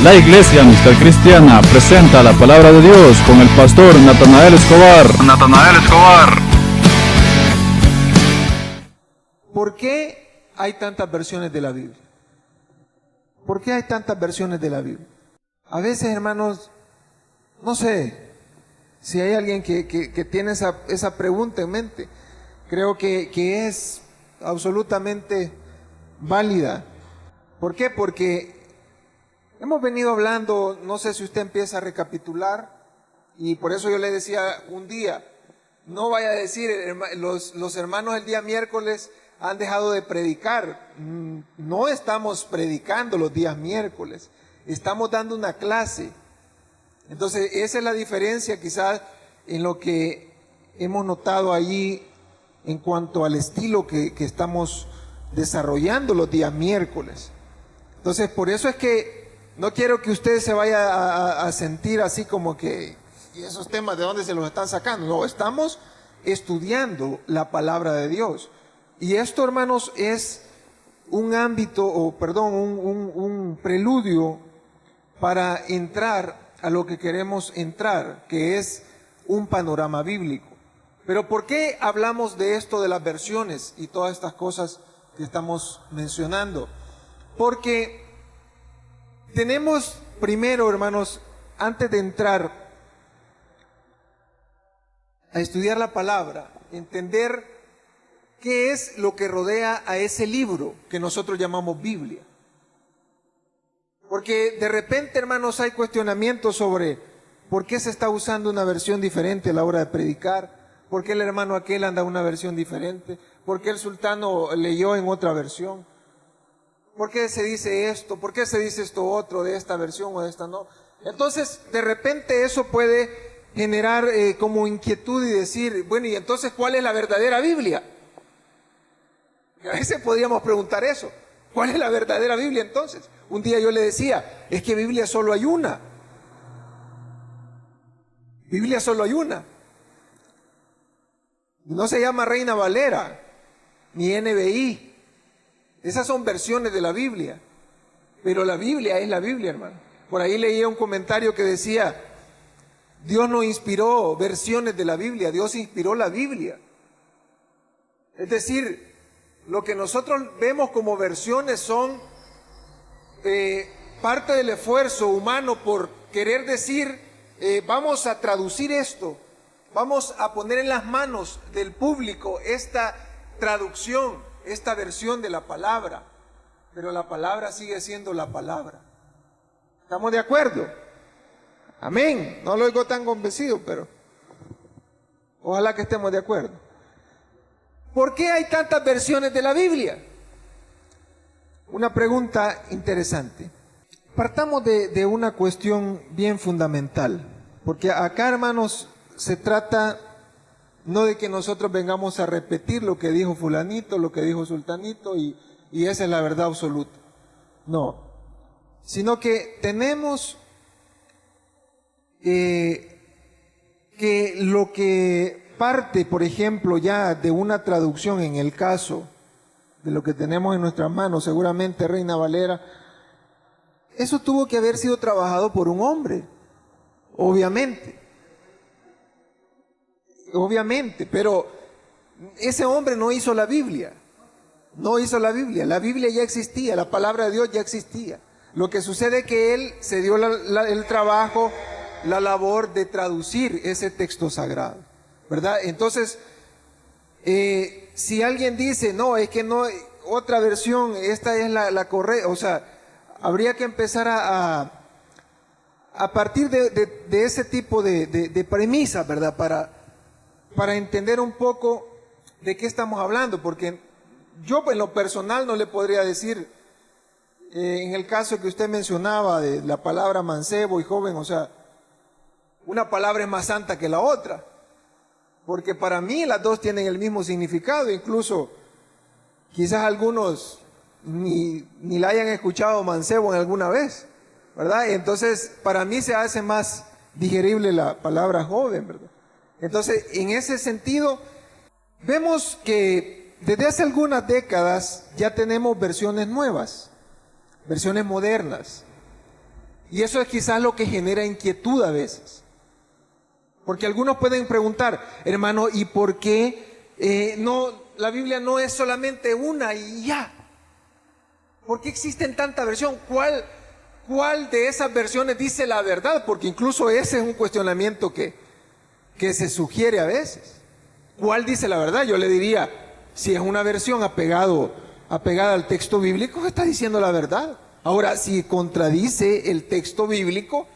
La Iglesia Amistad Cristiana presenta la palabra de Dios con el pastor Natanael Escobar. ¿Por qué hay tantas versiones de la Biblia? ¿Por qué hay tantas versiones de la Biblia? A veces, hermanos, no sé si hay alguien que tiene esa pregunta en mente. Creo que es absolutamente válida. ¿Por qué? Porque hemos venido hablando, no sé si usted empieza a recapitular, y por eso yo le decía un día, no vaya a decir, los hermanos el día miércoles han dejado de predicar. No estamos predicando los días miércoles, estamos dando una clase. Entonces esa es la diferencia quizás en lo que hemos notado allí en cuanto al estilo que estamos desarrollando los días miércoles. Entonces por eso es que no quiero que usted se vaya a sentir así como que, ¿y esos temas de dónde se los están sacando? No, estamos estudiando la palabra de Dios. Y esto, hermanos, es un ámbito, un preludio para entrar a lo que queremos entrar, que es un panorama bíblico. Pero ¿por qué hablamos de esto de las versiones y todas estas cosas que estamos mencionando? Porque tenemos primero, hermanos, antes de entrar a estudiar la palabra, entender qué es lo que rodea a ese libro que nosotros llamamos Biblia. Porque de repente, hermanos, hay cuestionamientos sobre por qué se está usando una versión diferente a la hora de predicar, por qué el hermano aquel anda una versión diferente, por qué el sultano leyó en otra versión. ¿Por qué se dice esto? ¿Por qué se dice esto otro de esta versión o de esta no? Entonces, de repente eso puede generar como inquietud y decir, bueno, ¿y entonces cuál es la verdadera Biblia? A veces podríamos preguntar eso. ¿Cuál es la verdadera Biblia entonces? Un día yo le decía, es que Biblia solo hay una. Biblia solo hay una. No se llama Reina Valera, ni NBI. Esas son versiones de la Biblia, pero la Biblia es la Biblia, hermano. Por ahí leía un comentario que decía, Dios no inspiró versiones de la Biblia, Dios inspiró la Biblia. Es decir, lo que nosotros vemos como versiones son parte del esfuerzo humano por querer decir, vamos a traducir esto, vamos a poner en las manos del público esta traducción, esta versión de la palabra, pero la palabra sigue siendo la palabra. ¿Estamos de acuerdo? Amén. No lo oigo tan convencido, pero ojalá que estemos de acuerdo. ¿Por qué hay tantas versiones de la Biblia? Una pregunta interesante. Partamos de una cuestión bien fundamental, porque acá, hermanos, se trata no de que nosotros vengamos a repetir lo que dijo fulanito, lo que dijo sultanito y esa es la verdad absoluta. No, sino que tenemos que lo que parte, por ejemplo, ya de una traducción, en el caso de lo que tenemos en nuestras manos, seguramente Reina Valera, eso tuvo que haber sido trabajado por un hombre, obviamente, pero ese hombre no hizo la Biblia, la Biblia ya existía, la palabra de Dios ya existía. Lo que sucede es que él se dio el trabajo, la labor de traducir ese texto sagrado, ¿verdad? Entonces, si alguien dice, no, es que no, otra versión, esta es la correcta, o sea, habría que empezar a partir de ese tipo de premisas, ¿verdad? Para entender un poco de qué estamos hablando, porque yo en lo personal no le podría decir, en el caso que usted mencionaba de la palabra mancebo y joven, o sea, una palabra es más santa que la otra, porque para mí las dos tienen el mismo significado, incluso quizás algunos ni la hayan escuchado mancebo en alguna vez, ¿verdad? Entonces, para mí se hace más digerible la palabra joven, ¿verdad? Entonces, en ese sentido, vemos que desde hace algunas décadas ya tenemos versiones nuevas, versiones modernas. Y eso es quizás lo que genera inquietud a veces. Porque algunos pueden preguntar, hermano, ¿y por qué la Biblia no es solamente una y ya? ¿Por qué existen tanta versión? ¿Cuál de esas versiones dice la verdad? Porque incluso ese es un cuestionamiento que se sugiere a veces. ¿Cuál dice la verdad? Yo le diría, si es una versión apegada al texto bíblico, está diciendo la verdad. Ahora, si contradice el texto bíblico,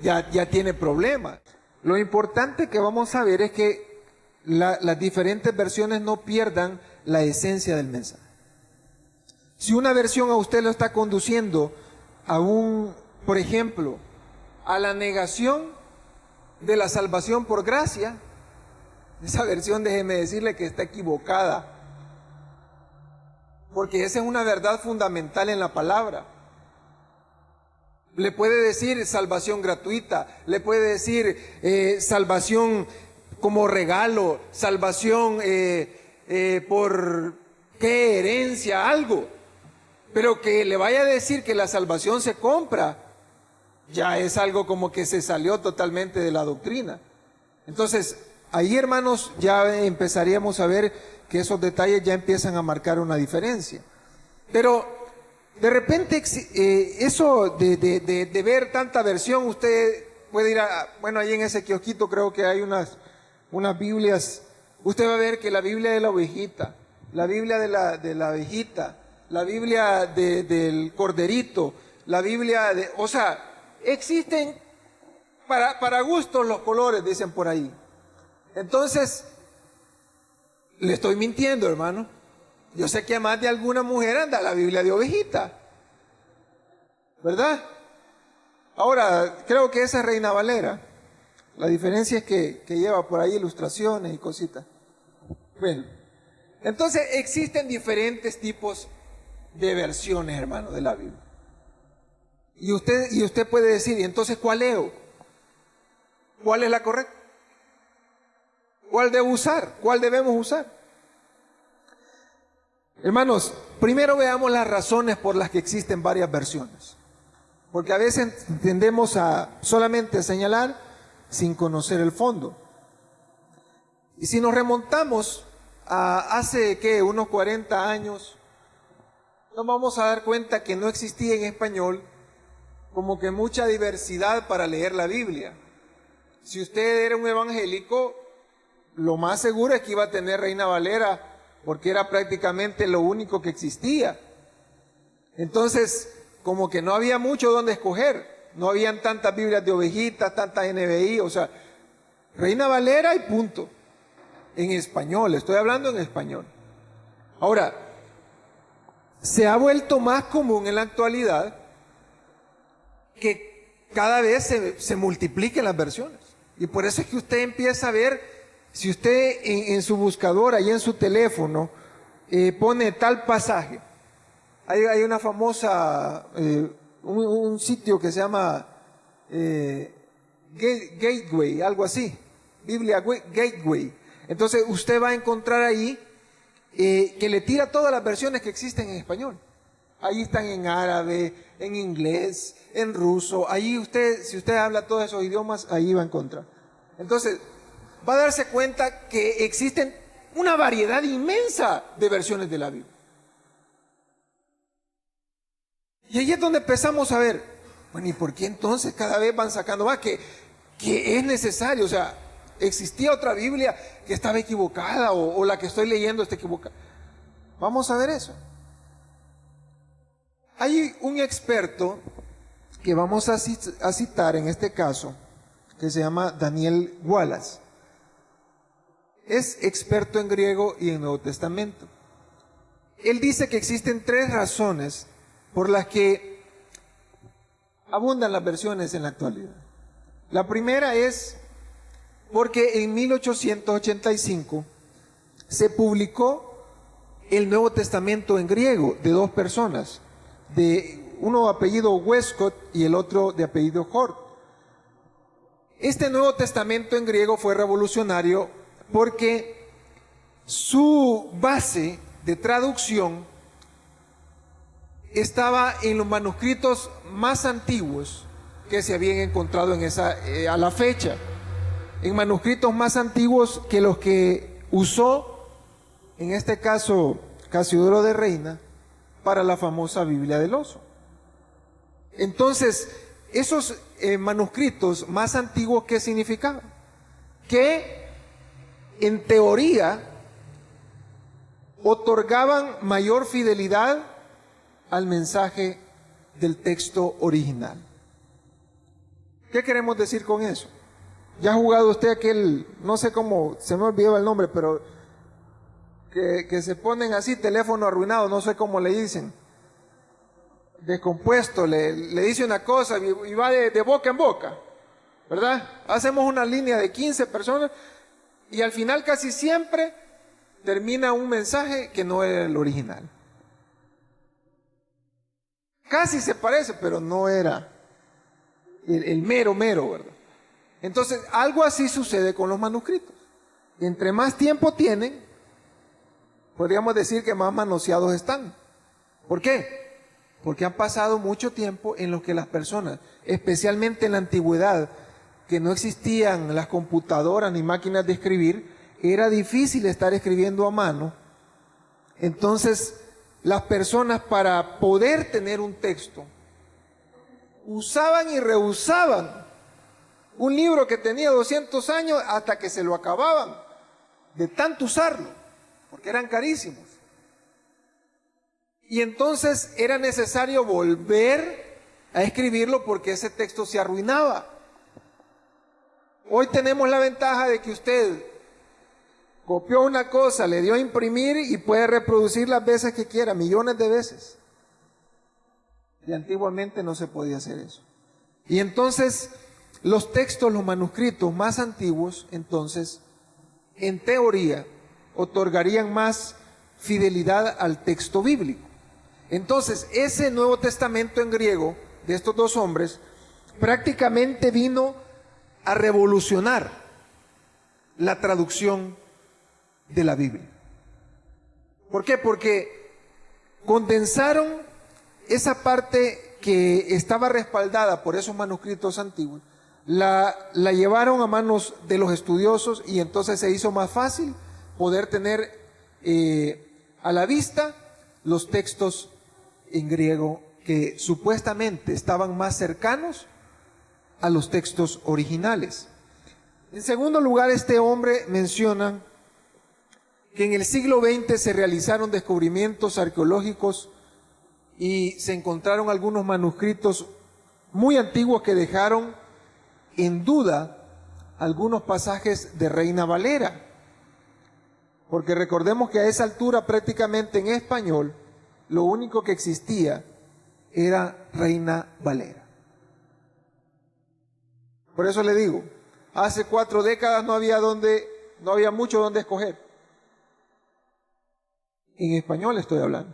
ya tiene problemas. Lo importante que vamos a ver es que las diferentes versiones no pierdan la esencia del mensaje. Si una versión a usted lo está conduciendo por ejemplo, a la negación de la salvación por gracia, esa versión, déjeme decirle que está equivocada, porque esa es una verdad fundamental en la palabra. Le puede decir salvación gratuita, le puede decir salvación como regalo, salvación por qué herencia, algo. Pero que le vaya a decir que la salvación se compra, ya es algo como que se salió totalmente de la doctrina. Entonces, ahí, hermanos, ya empezaríamos a ver que esos detalles ya empiezan a marcar una diferencia. Pero de repente eso de ver tanta versión, usted puede ir bueno, ahí en ese kiosquito creo que hay unas Biblias. Usted va a ver que la Biblia de la ovejita, la Biblia de la abejita, la Biblia del corderito, la Biblia o sea, existen para gustos los colores, dicen por ahí. Entonces, le estoy mintiendo, hermano. Yo sé que a más de alguna mujer anda la Biblia de ovejita, ¿verdad? Ahora, creo que esa es Reina Valera. La diferencia es que lleva por ahí ilustraciones y cositas. Bueno, entonces existen diferentes tipos de versiones, hermano, de la Biblia. Y usted puede decir, ¿y entonces cuál leo? ¿Cuál es la correcta? ¿Cuál debo usar? ¿Cuál debemos usar? Hermanos, primero veamos las razones por las que existen varias versiones. Porque a veces tendemos a solamente señalar sin conocer el fondo. Y si nos remontamos a hace, unos 40 años, nos vamos a dar cuenta que no existía en español como que mucha diversidad para leer la Biblia. Si usted era un evangélico, lo más seguro es que iba a tener Reina Valera, porque era prácticamente lo único que existía. Entonces, como que no había mucho donde escoger, no habían tantas Biblias de ovejitas, tantas NBI, o sea, Reina Valera y punto. En español, estoy hablando en español. Ahora, se ha vuelto más común en la actualidad que cada vez se multipliquen las versiones. Y por eso es que usted empieza a ver, si usted en su buscador, ahí en su teléfono, pone tal pasaje. Hay una famosa, un sitio que se llama Gateway, algo así, Biblia Gateway. Entonces usted va a encontrar ahí que le tira todas las versiones que existen en español. Ahí están en árabe, en inglés, en ruso. Ahí si usted habla todos esos idiomas, ahí va a encontrar. Entonces, va a darse cuenta que existen una variedad inmensa de versiones de la Biblia. Y ahí es donde empezamos a ver, bueno, ¿y por qué entonces cada vez van sacando más? Que es necesario, o sea, existía otra Biblia que estaba equivocada o la que estoy leyendo está equivocada. Vamos a ver eso. Hay un experto que vamos a citar en este caso, que se llama Daniel Wallace. Es experto en griego y en Nuevo Testamento. Él dice que existen 3 razones por las que abundan las versiones en la actualidad. La primera es porque en 1885 se publicó el Nuevo Testamento en griego de 2 personas, de uno de apellido Westcott y el otro de apellido Hort. Este Nuevo Testamento en griego fue revolucionario porque su base de traducción estaba en los manuscritos más antiguos que se habían encontrado a la fecha, en manuscritos más antiguos que los que usó, en este caso, Casiodoro de Reina, para la famosa Biblia del Oso. Entonces, esos manuscritos más antiguos, ¿qué significaban? Que en teoría otorgaban mayor fidelidad al mensaje del texto original. ¿Qué queremos decir con eso? ¿Ya ha jugado usted aquel, no sé cómo, se me olvidó el nombre, pero que se ponen así, teléfono arruinado, no sé cómo le dicen, descompuesto, le dice una cosa y va de boca en boca, ¿verdad? Hacemos una línea de 15 personas y al final casi siempre termina un mensaje que no era el original. Casi se parece, pero no era el mero, ¿verdad? Entonces, algo así sucede con los manuscritos. Entre más tiempo tienen, podríamos decir que más manoseados están. ¿Por qué? Porque han pasado mucho tiempo en lo que las personas, especialmente en la antigüedad, que no existían las computadoras ni máquinas de escribir, era difícil estar escribiendo a mano. Entonces, las personas, para poder tener un texto, usaban y reusaban un libro que tenía 200 años hasta que se lo acababan de tanto usarlo, porque eran carísimos. Y entonces era necesario volver a escribirlo porque ese texto se arruinaba. Hoy tenemos la ventaja de que usted copió una cosa, le dio a imprimir y puede reproducir las veces que quiera, millones de veces. Y antiguamente no se podía hacer eso. Y entonces los textos, los manuscritos más antiguos, entonces, en teoría, otorgarían más fidelidad al texto bíblico. Entonces, ese Nuevo Testamento en griego de estos dos hombres prácticamente vino a revolucionar la traducción de la Biblia. ¿Por qué? Porque condensaron esa parte que estaba respaldada por esos manuscritos antiguos, la llevaron a manos de los estudiosos y entonces se hizo más fácil poder tener a la vista los textos en griego que supuestamente estaban más cercanos a los textos originales. En segundo lugar, este hombre menciona que en el siglo XX se realizaron descubrimientos arqueológicos y se encontraron algunos manuscritos muy antiguos que dejaron en duda algunos pasajes de Reina Valera. Porque recordemos que a esa altura prácticamente en español lo único que existía era Reina Valera. Por eso le digo, hace 4 décadas no había mucho donde escoger. En español estoy hablando.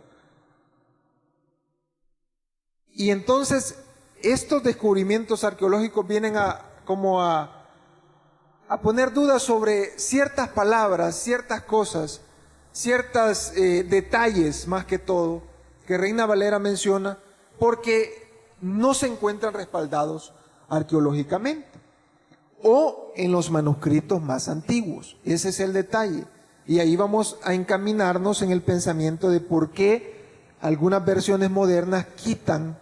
Y entonces estos descubrimientos arqueológicos vienen a poner dudas sobre ciertas palabras, ciertas cosas, ciertos detalles más que todo que Reina Valera menciona porque no se encuentran respaldados arqueológicamente o en los manuscritos más antiguos. Ese es el detalle. Y ahí vamos a encaminarnos en el pensamiento de por qué algunas versiones modernas quitan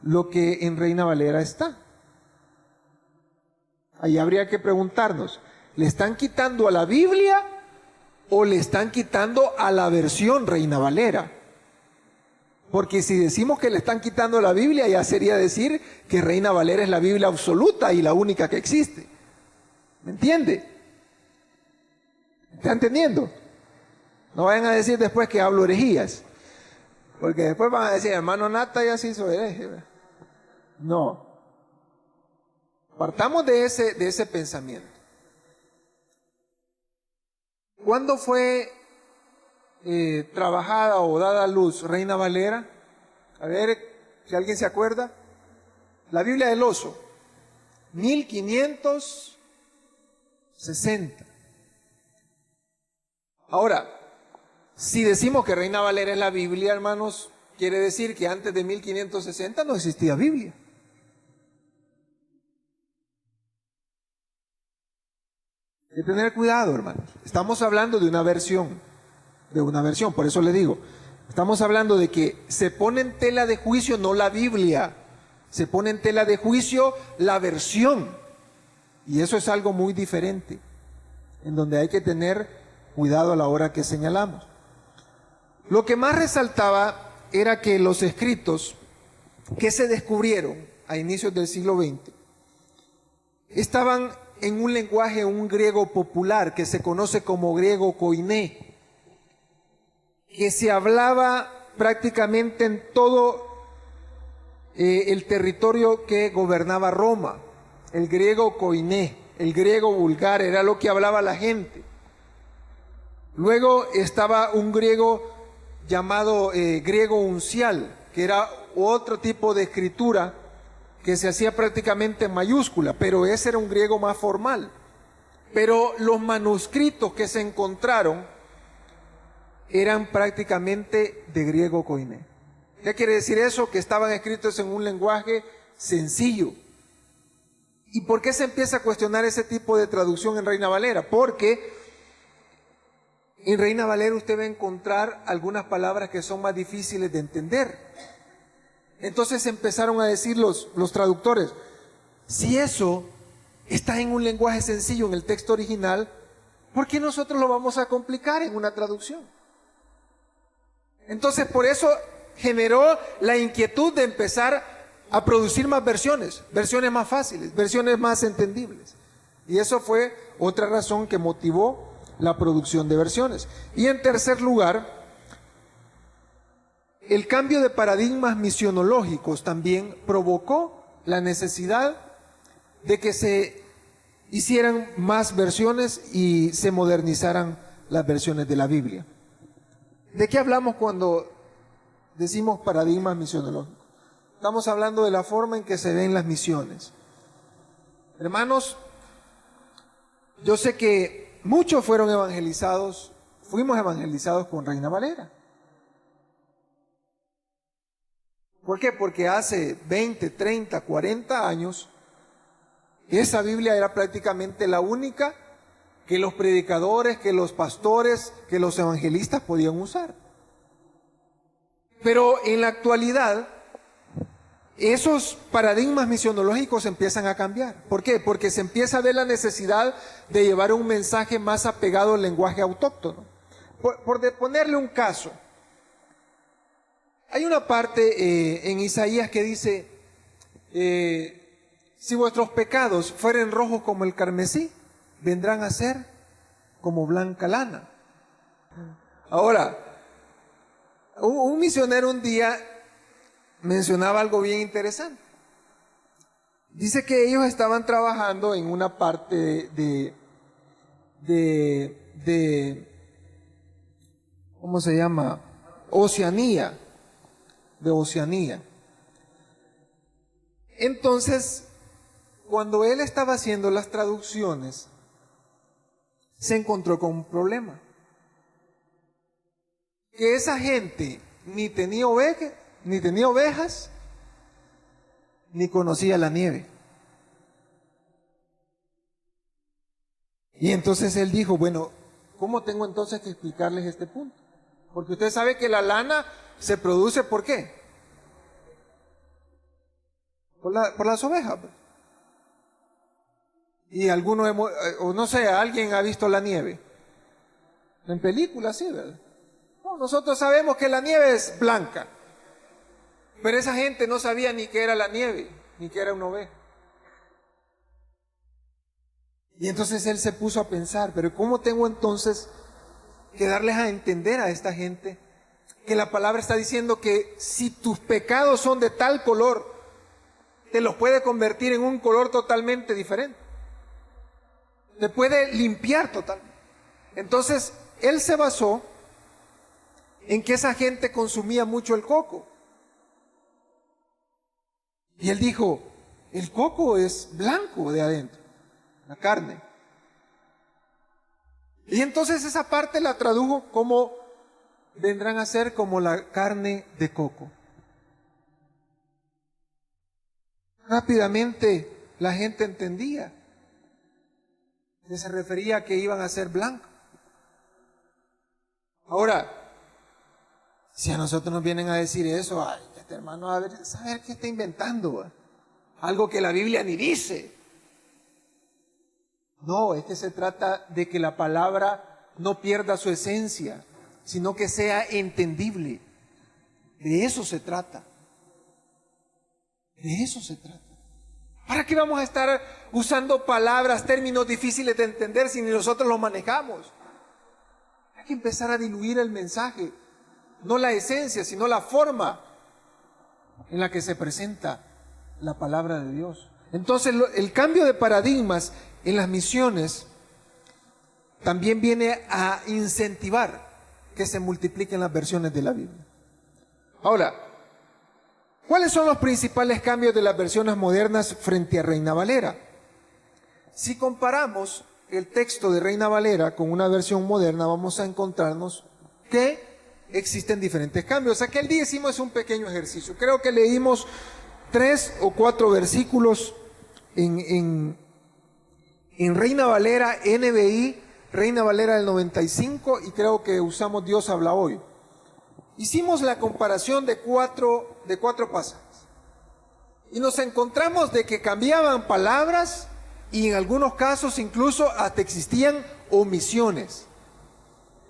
lo que en Reina Valera está. Ahí habría que preguntarnos, ¿le están quitando a la Biblia o le están quitando a la versión Reina Valera? Porque si decimos que le están quitando a la Biblia, ya sería decir que Reina Valera es la Biblia absoluta y la única que existe. ¿Me entiende? ¿Está entendiendo? No vayan a decir después que hablo herejías, porque después van a decir, hermano Nata ya se hizo hereje. No. Partamos de ese pensamiento. ¿Cuándo fue trabajada o dada a luz Reina Valera? A ver si alguien se acuerda. La Biblia del Oso, 1560. Ahora, si decimos que Reina Valera es la Biblia, hermanos, quiere decir que antes de 1560 no existía Biblia. Hay que tener cuidado, hermanos. Estamos hablando de una versión, por eso le digo, estamos hablando de que se pone en tela de juicio no la Biblia, se pone en tela de juicio la versión. Y eso es algo muy diferente, en donde hay que tener cuidado a la hora que señalamos. Lo que más resaltaba era que los escritos que se descubrieron a inicios del siglo XX estaban en un lenguaje, un griego popular que se conoce como griego koiné, que se hablaba prácticamente en todo el territorio que gobernaba Roma. El griego koiné, el griego vulgar, era lo que hablaba la gente. Luego estaba un griego llamado griego uncial, que era otro tipo de escritura que se hacía prácticamente en mayúscula, pero ese era un griego más formal. Pero los manuscritos que se encontraron eran prácticamente de griego koiné. ¿Qué quiere decir eso? Que estaban escritos en un lenguaje sencillo. ¿Y por qué se empieza a cuestionar ese tipo de traducción en Reina Valera? Porque en Reina Valera usted va a encontrar algunas palabras que son más difíciles de entender. Entonces empezaron a decir los traductores, si eso está en un lenguaje sencillo en el texto original, ¿por qué nosotros lo vamos a complicar en una traducción? Entonces por eso generó la inquietud de empezar a producir más versiones más fáciles, versiones más entendibles. Y eso fue otra razón que motivó la producción de versiones. Y en tercer lugar, el cambio de paradigmas misionológicos también provocó la necesidad de que se hicieran más versiones y se modernizaran las versiones de la Biblia. ¿De qué hablamos cuando decimos paradigmas misionológicos? Estamos hablando de la forma en que se ven las misiones. Hermanos, yo sé que muchos fueron evangelizados, fuimos evangelizados con Reina Valera. ¿Por qué? Porque hace 20, 30, 40 años, esa Biblia era prácticamente la única que los predicadores, que los pastores, que los evangelistas podían usar. Pero en la actualidad, esos paradigmas misionológicos empiezan a cambiar. ¿Por qué? Porque se empieza a ver la necesidad de llevar un mensaje más apegado al lenguaje autóctono. Por ponerle un caso, hay una parte en Isaías que dice, si vuestros pecados fueren rojos como el carmesí, vendrán a ser como blanca lana. Ahora, un misionero un día mencionaba algo bien interesante. Dice que ellos estaban trabajando en una parte ¿cómo se llama? Oceanía. De Oceanía. Entonces, cuando él estaba haciendo las traducciones, se encontró con un problema. Que esa gente ni tenía ovejas, ni conocía la nieve. Y entonces él dijo, bueno, ¿cómo tengo entonces que explicarles este punto? Porque usted sabe que la lana se produce ¿por qué? Por las ovejas. Y algunos, o no sé, alguien ha visto la nieve. En películas, sí, ¿verdad? No, nosotros sabemos que la nieve es blanca. Pero esa gente no sabía ni qué era la nieve, ni qué era una oveja. Y entonces él se puso a pensar, pero ¿cómo tengo entonces que darles a entender a esta gente que la palabra está diciendo que si tus pecados son de tal color, te los puede convertir en un color totalmente diferente? Te puede limpiar totalmente. Entonces, él se basó en que esa gente consumía mucho el coco. Y él dijo, el coco es blanco de adentro, la carne. Y entonces esa parte la tradujo como vendrán a ser como la carne de coco. Rápidamente la gente entendía que se refería a que iban a ser blancos. Ahora, si a nosotros nos vienen a decir eso, ay, este hermano a ver, saber qué está inventando, algo que la Biblia ni dice. No, es que se trata de que la palabra no pierda su esencia, sino que sea entendible. De eso se trata. De eso se trata. ¿Para qué vamos a estar usando palabras, términos difíciles de entender si ni nosotros los manejamos? Hay que empezar a diluir el mensaje, no la esencia, sino la forma en la que se presenta la palabra de Dios. Entonces, el cambio de paradigmas en las misiones también viene a incentivar que se multipliquen las versiones de la Biblia. Ahora, ¿cuáles son los principales cambios de las versiones modernas frente a Reina Valera? Si comparamos el texto de Reina Valera con una versión moderna, vamos a encontrarnos que existen diferentes cambios. Aquel día hicimos un pequeño ejercicio. Creo que leímos 3 o 4 versículos en Reina Valera, NBI, Reina Valera del 95, y creo que usamos Dios habla hoy. Hicimos la comparación de cuatro pasajes y nos encontramos de que cambiaban palabras y en algunos casos incluso hasta existían omisiones.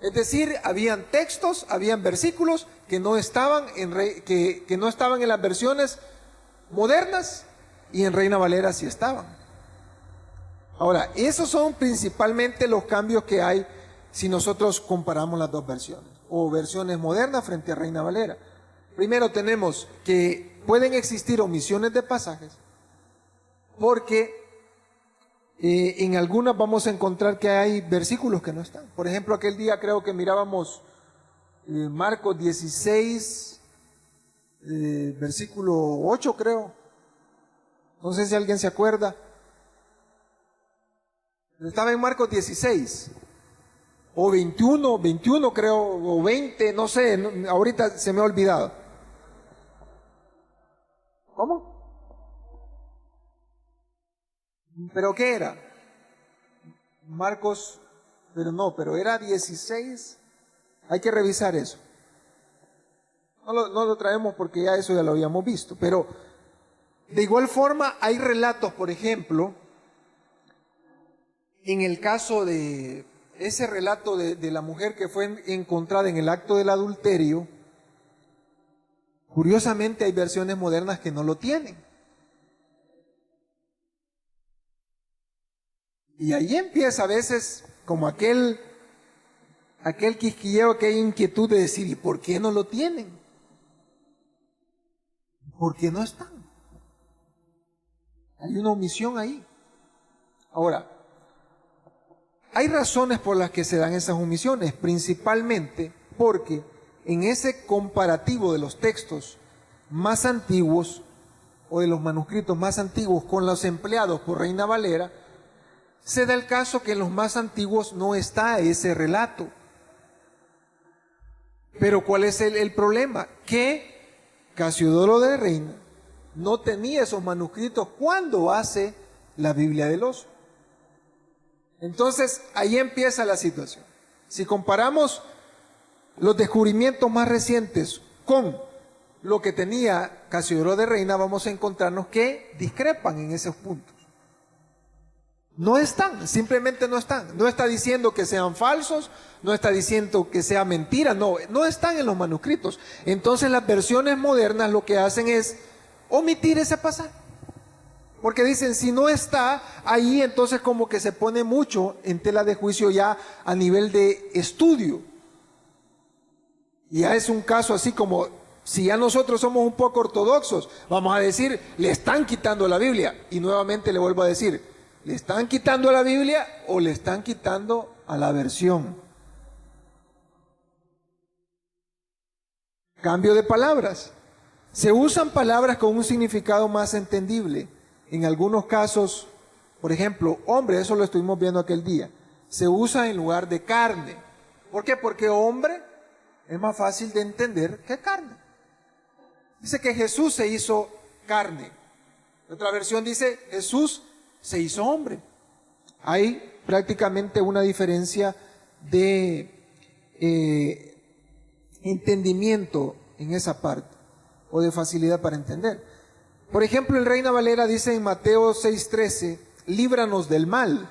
Es decir, habían textos, habían versículos que no estaban que no estaban en las versiones modernas y en Reina Valera sí estaban. Ahora, esos son principalmente los cambios que hay si nosotros comparamos las dos versiones, o versiones modernas frente a Reina Valera. Primero tenemos que pueden existir omisiones de pasajes, porque en algunas vamos a encontrar que hay versículos que no están. Por ejemplo, aquel día creo que mirábamos Marcos 16, versículo 8 creo. No sé si alguien se acuerda. Estaba en Marcos 16, o 21 creo, o 20, no sé, ahorita se me ha olvidado. ¿Cómo? ¿Pero qué era? Marcos, pero era 16, hay que revisar eso. No lo traemos porque ya eso ya lo habíamos visto, pero de igual forma hay relatos, por ejemplo, en el caso de ese relato de la mujer que fue encontrada en el acto del adulterio, curiosamente hay versiones modernas que no lo tienen. Y ahí empieza a veces como aquel quisquilleo, aquella inquietud de decir, ¿y por qué no lo tienen? ¿Por qué no están? Hay una omisión ahí. Ahora, hay razones por las que se dan esas omisiones, principalmente porque en ese comparativo de los textos más antiguos o de los manuscritos más antiguos con los empleados por Reina Valera, se da el caso que en los más antiguos no está ese relato. Pero ¿cuál es el problema? Que Casiodoro de Reina no tenía esos manuscritos cuando hace la Biblia del Oso. Entonces, ahí empieza la situación. Si comparamos los descubrimientos más recientes con lo que tenía Casiodoro de Reina, vamos a encontrarnos que discrepan en esos puntos. No están, simplemente no están. No está diciendo que sean falsos, no está diciendo que sea mentira, no están en los manuscritos. Entonces, las versiones modernas lo que hacen es omitir ese pasaje. Porque dicen, si no está ahí, entonces como que se pone mucho en tela de juicio ya a nivel de estudio. Y ya es un caso así como, si ya nosotros somos un poco ortodoxos, vamos a decir, le están quitando la Biblia. Y nuevamente le vuelvo a decir, ¿le están quitando a la Biblia o le están quitando a la versión? Cambio de palabras. Se usan palabras con un significado más entendible. En algunos casos, por ejemplo, hombre, eso lo estuvimos viendo aquel día, se usa en lugar de carne. ¿Por qué? Porque hombre es más fácil de entender que carne. Dice que Jesús se hizo carne. Otra versión dice, Jesús se hizo hombre. Hay prácticamente una diferencia de entendimiento en esa parte, o de facilidad para entender. Por ejemplo, el Reina Valera dice en Mateo 6:13, líbranos del mal,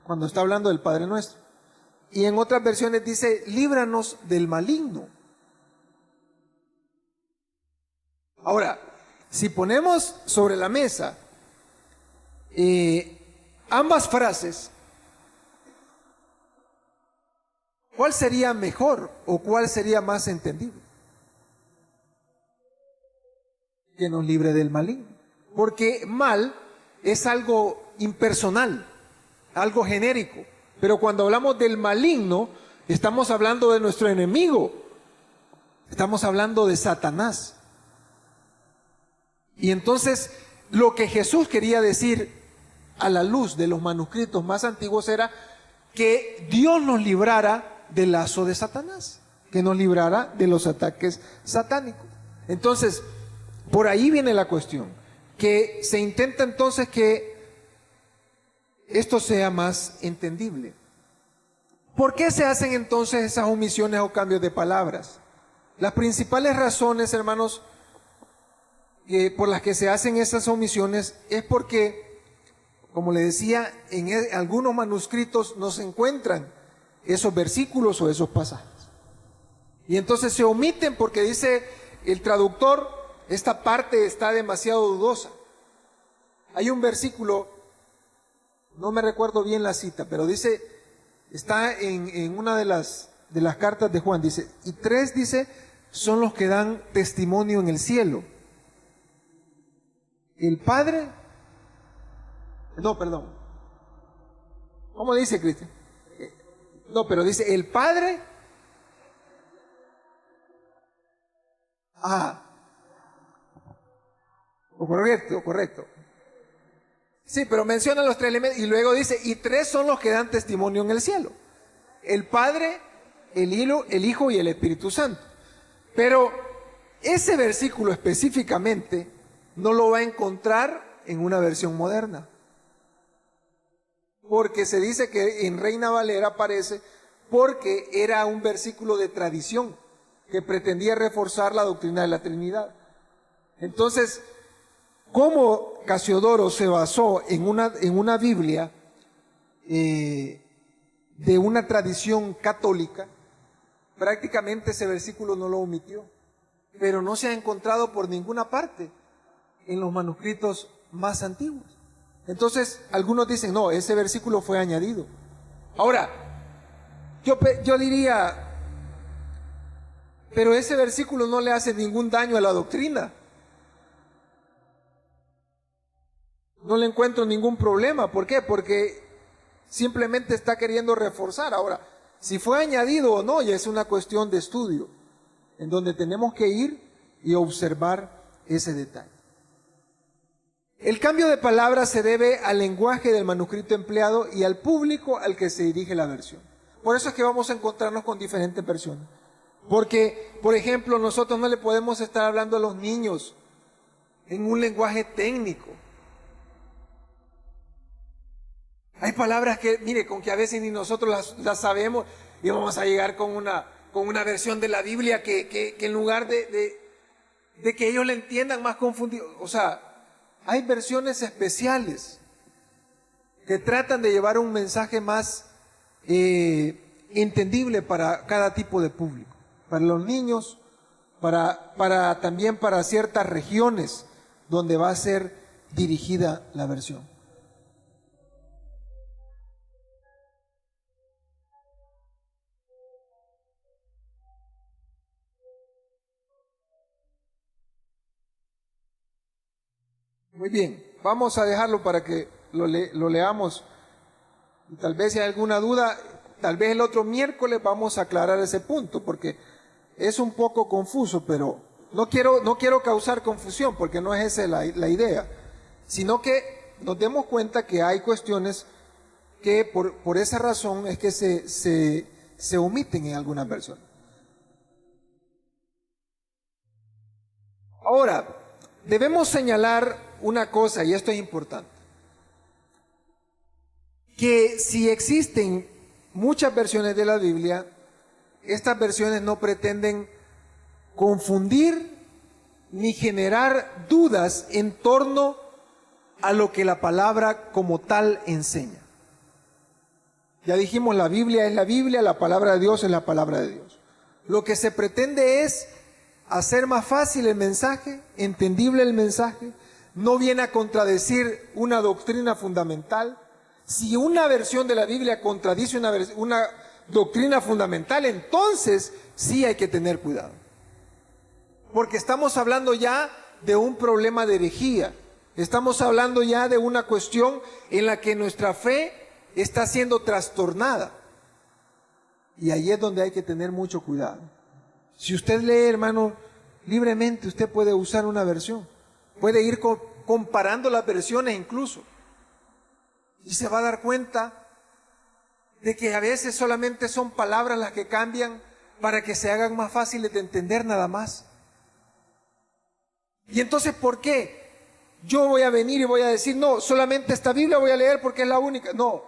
cuando está hablando del Padre Nuestro. Y en otras versiones dice, líbranos del maligno. Ahora, si ponemos sobre la mesa ambas frases, ¿cuál sería mejor o cuál sería más entendible? Que nos libre del maligno. Porque mal es algo impersonal, algo genérico. Pero cuando hablamos del maligno, estamos hablando de nuestro enemigo. Estamos hablando de Satanás. Y entonces, lo que Jesús quería decir a la luz de los manuscritos más antiguos era que Dios nos librara del lazo de Satanás, que nos librara de los ataques satánicos. Entonces, por ahí viene la cuestión, que se intenta entonces que esto sea más entendible. ¿Por qué se hacen entonces esas omisiones o cambios de palabras? Las principales razones, hermanos, por las que se hacen esas omisiones es porque, como le decía, en algunos manuscritos no se encuentran esos versículos o esos pasajes. Y entonces se omiten porque dice el traductor, esta parte está demasiado dudosa. Hay un versículo, no me recuerdo bien la cita, pero dice, está en una de las cartas de Juan, dice, y 3 dice, son los que dan testimonio en el cielo. El Padre, no, perdón. ¿Cómo dice, Cristian? No, pero dice el Padre. Correcto. Sí, pero menciona los 3 elementos y luego dice, y 3 son los que dan testimonio en el cielo. El Padre, el Hijo y el Espíritu Santo. Pero ese versículo específicamente no lo va a encontrar en una versión moderna. Porque se dice que en Reina Valera aparece porque era un versículo de tradición que pretendía reforzar la doctrina de la Trinidad. Entonces, como Casiodoro se basó en una Biblia de una tradición católica, prácticamente ese versículo no lo omitió, pero no se ha encontrado por ninguna parte en los manuscritos más antiguos. Entonces, algunos dicen, no, ese versículo fue añadido. Ahora, yo diría, pero ese versículo no le hace ningún daño a la doctrina. No le encuentro ningún problema. ¿Por qué? Porque simplemente está queriendo reforzar. Ahora, si fue añadido o no, ya es una cuestión de estudio, en donde tenemos que ir y observar ese detalle. El cambio de palabras se debe al lenguaje del manuscrito empleado y al público al que se dirige la versión. Por eso es que vamos a encontrarnos con diferentes versiones. Porque, por ejemplo, nosotros no le podemos estar hablando a los niños en un lenguaje técnico. Hay palabras que, mire, con que a veces ni nosotros las sabemos y vamos a llegar con una versión de la Biblia que en lugar de que ellos la entiendan más confundido. O sea, hay versiones especiales que tratan de llevar un mensaje más entendible para cada tipo de público. Para los niños, también para ciertas regiones donde va a ser dirigida la versión. Muy bien, vamos a dejarlo para que lo leamos. Y tal vez si hay alguna duda, tal vez el otro miércoles vamos a aclarar ese punto, porque es un poco confuso, pero no quiero causar confusión, porque no es esa la idea, sino que nos demos cuenta que hay cuestiones que por esa razón es que se omiten en algunas versiones. Ahora, debemos señalar una cosa, y esto es importante, que si existen muchas versiones de la Biblia, estas versiones no pretenden confundir ni generar dudas en torno a lo que la palabra como tal enseña. Ya dijimos, la Biblia es la Biblia, la palabra de Dios es la palabra de Dios. Lo que se pretende es hacer más fácil el mensaje, entendible el mensaje, no viene a contradecir una doctrina fundamental. Si una versión de la Biblia contradice una doctrina fundamental, entonces sí hay que tener cuidado. Porque estamos hablando ya de un problema de herejía. Estamos hablando ya de una cuestión en la que nuestra fe está siendo trastornada. Y ahí es donde hay que tener mucho cuidado. Si usted lee, hermano, libremente usted puede usar una versión. Puede ir comparando las versiones incluso. Y se va a dar cuenta de que a veces solamente son palabras las que cambian para que se hagan más fáciles de entender nada más. Y entonces, ¿por qué yo voy a venir y voy a decir, no, solamente esta Biblia voy a leer porque es la única? No,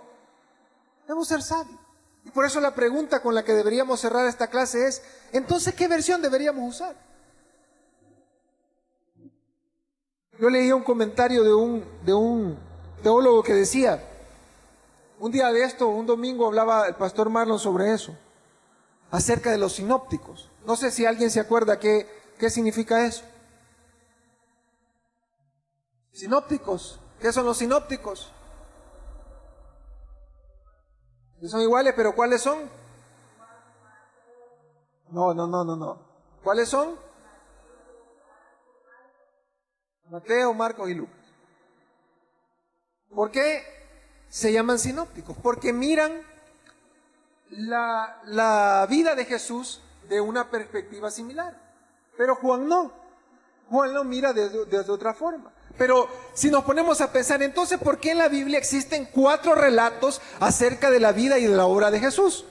debemos ser sabios. Y por eso la pregunta con la que deberíamos cerrar esta clase es, entonces, ¿qué versión deberíamos usar? Yo leí un comentario de un teólogo que decía, un día de esto, un domingo, hablaba el pastor Marlon sobre eso, acerca de los sinópticos. No sé si alguien se acuerda qué significa eso. Sinópticos, ¿qué son los sinópticos? Son iguales, pero ¿cuáles son? No. ¿Cuáles son? Mateo, Marcos y Lucas. ¿Por qué se llaman sinópticos? Porque miran la vida de Jesús de una perspectiva similar. Pero Juan no. Juan lo mira de otra forma. Pero si nos ponemos a pensar, entonces, ¿por qué en la Biblia existen 4 relatos acerca de la vida y de la obra de Jesús?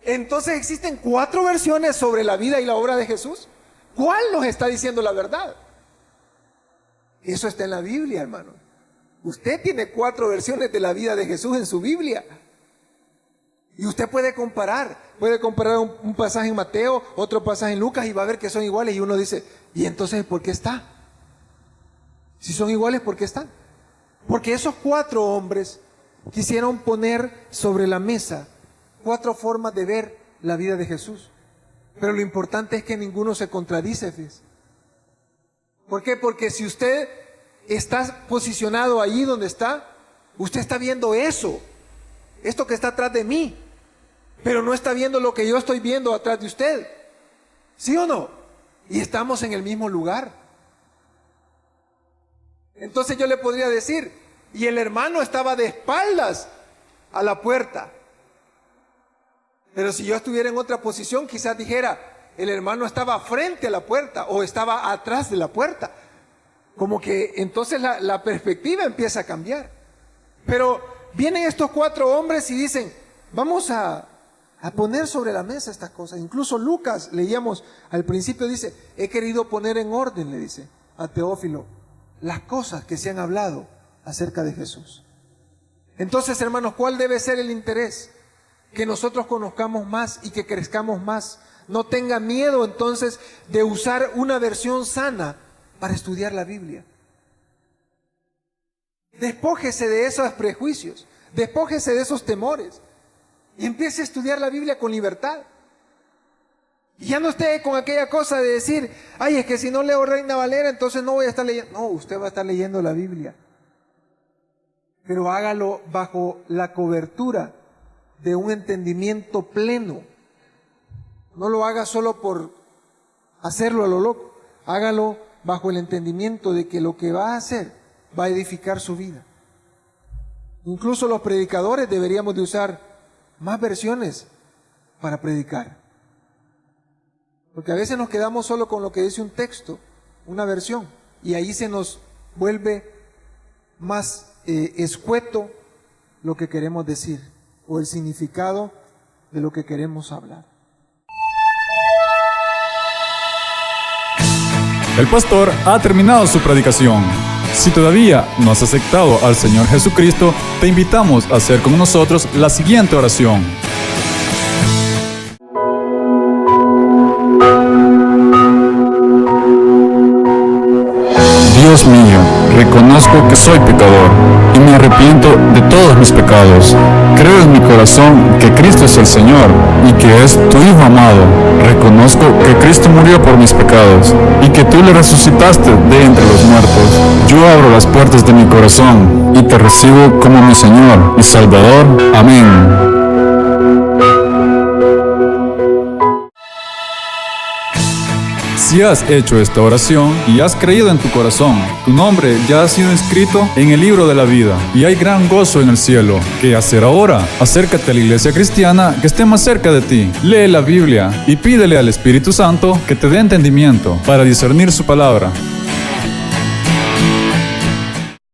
Entonces, ¿existen 4 versiones sobre la vida y la obra de Jesús? ¿Cuál nos está diciendo la verdad? Eso está en la Biblia, hermano. Usted tiene 4 versiones de la vida de Jesús en su Biblia. Y usted puede comparar un pasaje en Mateo, otro pasaje en Lucas, y va a ver que son iguales. Y uno dice, ¿y entonces por qué está? Si son iguales, ¿por qué están? Porque esos 4 hombres quisieron poner sobre la mesa 4 formas de ver la vida de Jesús. Pero lo importante es que ninguno se contradice, fíjese. ¿Por qué? Porque si usted está posicionado allí donde está, usted está viendo eso, esto que está atrás de mí, pero no está viendo lo que yo estoy viendo atrás de usted. ¿Sí o no? Y estamos en el mismo lugar. Entonces yo le podría decir, y el hermano estaba de espaldas a la puerta. Pero si yo estuviera en otra posición, quizás dijera, el hermano estaba frente a la puerta o estaba atrás de la puerta. Como que entonces la perspectiva empieza a cambiar. Pero vienen estos 4 hombres y dicen, vamos a poner sobre la mesa estas cosas. Incluso Lucas, leíamos al principio, dice, he querido poner en orden, le dice a Teófilo, las cosas que se han hablado acerca de Jesús. Entonces, hermanos, ¿cuál debe ser el interés? Que nosotros conozcamos más y que crezcamos más. No tenga miedo entonces de usar una versión sana para estudiar la Biblia. Despójese de esos prejuicios, despójese de esos temores y empiece a estudiar la Biblia con libertad. Y ya no esté con aquella cosa de decir, ay, es que si no leo Reina Valera, entonces no voy a estar leyendo. No, usted va a estar leyendo la Biblia. Pero hágalo bajo la cobertura de un entendimiento pleno. No lo haga solo por hacerlo a lo loco. Hágalo bajo el entendimiento de que lo que va a hacer va a edificar su vida. Incluso los predicadores deberíamos de usar más versiones para predicar. Porque a veces nos quedamos solo con lo que dice un texto, una versión, y ahí se nos vuelve más escueto lo que queremos decir o el significado de lo que queremos hablar. El pastor ha terminado su predicación. Si todavía no has aceptado al Señor Jesucristo, te invitamos a hacer con nosotros la siguiente oración. Dios mío, reconozco que soy pecador y me arrepiento de todos mis pecados. Creo en mi corazón que Cristo es el Señor y que es tu Hijo amado. Reconozco que Cristo murió por mis pecados y que tú le resucitaste de entre los muertos. Yo abro las puertas de mi corazón y te recibo como mi Señor y Salvador. Amén. Si has hecho esta oración y has creído en tu corazón, tu nombre ya ha sido inscrito en el libro de la vida y hay gran gozo en el cielo. ¿Qué hacer ahora? Acércate a la iglesia cristiana que esté más cerca de ti. Lee la Biblia y pídele al Espíritu Santo que te dé entendimiento para discernir su palabra.